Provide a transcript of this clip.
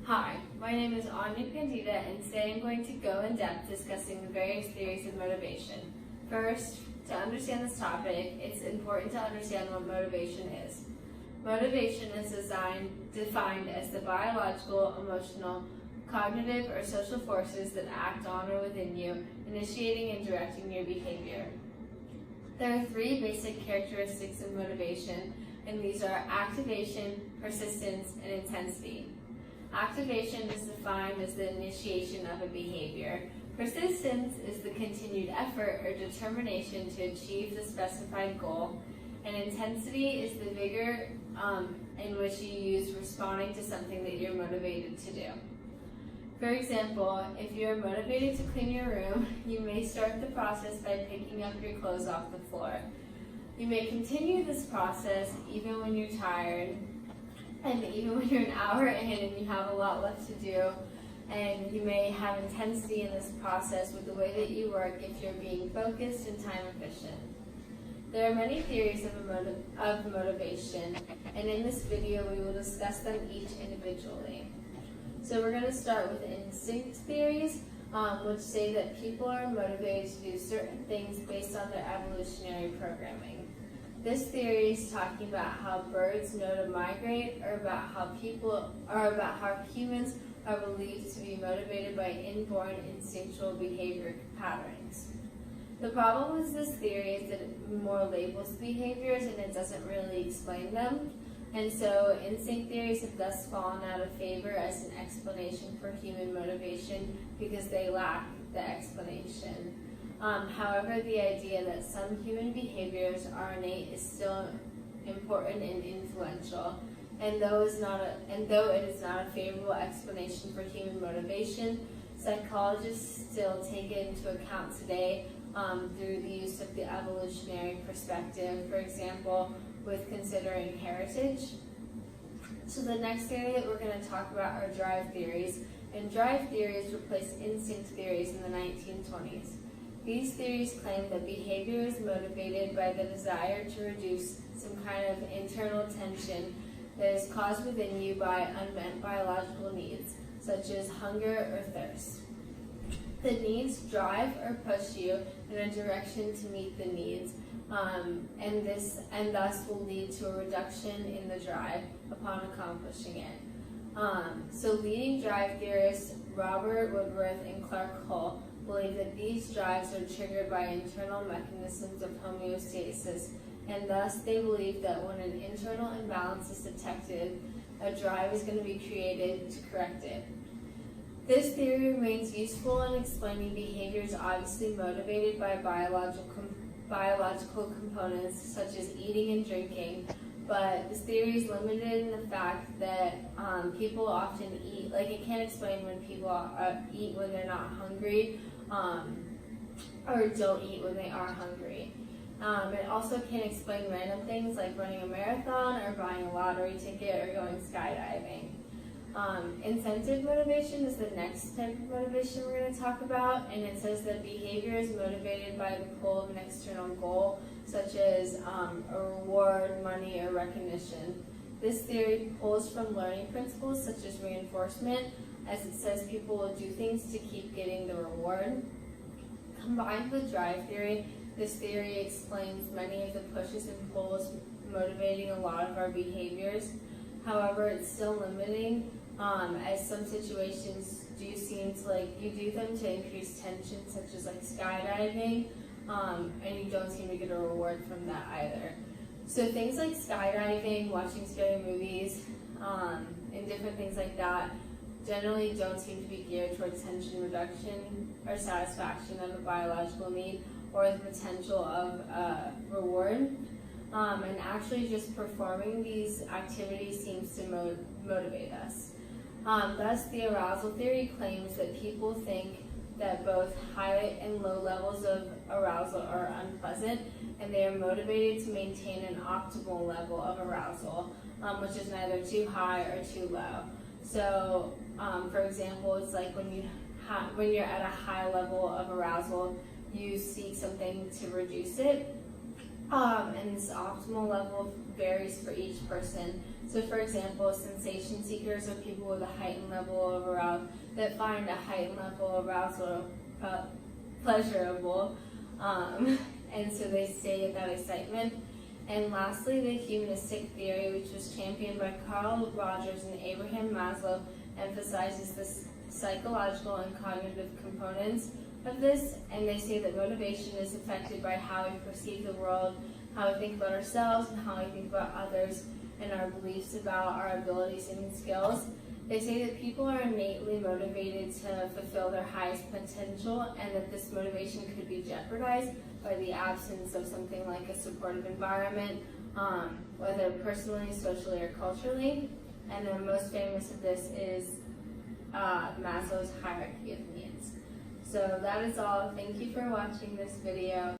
Hi, my name is Anya Pandita, and today I'm going to go in depth discussing the various theories of motivation. First, to understand this topic, it's important to understand what motivation is. Motivation is defined as the biological, emotional, cognitive, or social forces that act on or within you, initiating and directing your behavior. There are three basic characteristics of motivation, and these are activation, persistence, and intensity. Activation is defined as the initiation of a behavior. Persistence is the continued effort or determination to achieve the specified goal. And intensity is the vigor in which you use responding to something that you're motivated to do. For example, if you're motivated to clean your room, you may start the process by picking up your clothes off the floor. You may continue this process even when you're tired, and even when you're an hour in and you have a lot left to do, and you may have intensity in this process with the way that you work if you're being focused and time efficient. There are many theories of motivation, and in this video we will discuss them each individually. So we're going to start with instinct theories, which say that people are motivated to do certain things based on their evolutionary programming. This theory is talking about how birds know to migrate, or about how humans are believed to be motivated by inborn instinctual behavior patterns. The problem with this theory is that it more labels behaviors and it doesn't really explain them. And so instinct theories have thus fallen out of favor as an explanation for human motivation because they lack the explanation. However, the idea that some human behaviors are innate is still important and influential. And though it is not a favorable explanation for human motivation, psychologists still take it into account today through the use of the evolutionary perspective, for example, with considering heritage. So the next theory that we're going to talk about are drive theories, and drive theories replaced instinct theories in the 1920s. These theories claim that behavior is motivated by the desire to reduce some kind of internal tension that is caused within you by unmet biological needs, such as hunger or thirst. The needs drive or push you in a direction to meet the needs, and thus will lead to a reduction in the drive upon accomplishing it. So leading drive theorists Robert Woodworth and Clark Hull believe that these drives are triggered by internal mechanisms of homeostasis, and thus they believe that when an internal imbalance is detected, a drive is going to be created to correct it. This theory remains useful in explaining behaviors obviously motivated by biological components such as eating and drinking, but this theory is limited in the fact that people often eat, like it can't explain when people eat when they're not hungry, or don't eat when they are hungry. It also can't explain random things like running a marathon or buying a lottery ticket or going skydiving. Incentive motivation is the next type of motivation we're going to talk about, and it says that behavior is motivated by the pull of an external goal, such as a reward, money, or recognition. This theory pulls from learning principles such as reinforcement, as it says people will do things to keep getting the reward. Combined with drive theory, this theory explains many of the pushes and pulls motivating a lot of our behaviors. However, it's still limiting, as some situations do seem to you do them to increase tension, such as skydiving, and you don't seem to get a reward from that either. So things like skydiving, watching scary movies, and different things like that generally don't seem to be geared towards tension reduction or satisfaction of a biological need or the potential of reward. And actually just performing these activities seems to motivate us. Thus, the arousal theory claims that people think that both high and low levels of arousal are unpleasant, and they are motivated to maintain an optimal level of arousal, which is neither too high or too low. So, for example, it's like when you're at a high level of arousal, you seek something to reduce it. And this optimal level varies for each person. So for example, sensation seekers are people with a heightened level of arousal that find a heightened level of arousal pleasurable, and so they stay in that excitement. And lastly, the humanistic theory, which was championed by Carl Rogers and Abraham Maslow, emphasizes the psychological and cognitive components of this, and they say that motivation is affected by how we perceive the world, how we think about ourselves, and how we think about others, and our beliefs about our abilities and skills. They say that people are innately motivated to fulfill their highest potential, and that this motivation could be jeopardized by the absence of something like a supportive environment, whether personally, socially, or culturally. And the most famous of this is Maslow's hierarchy of needs. So that is all. Thank you for watching this video.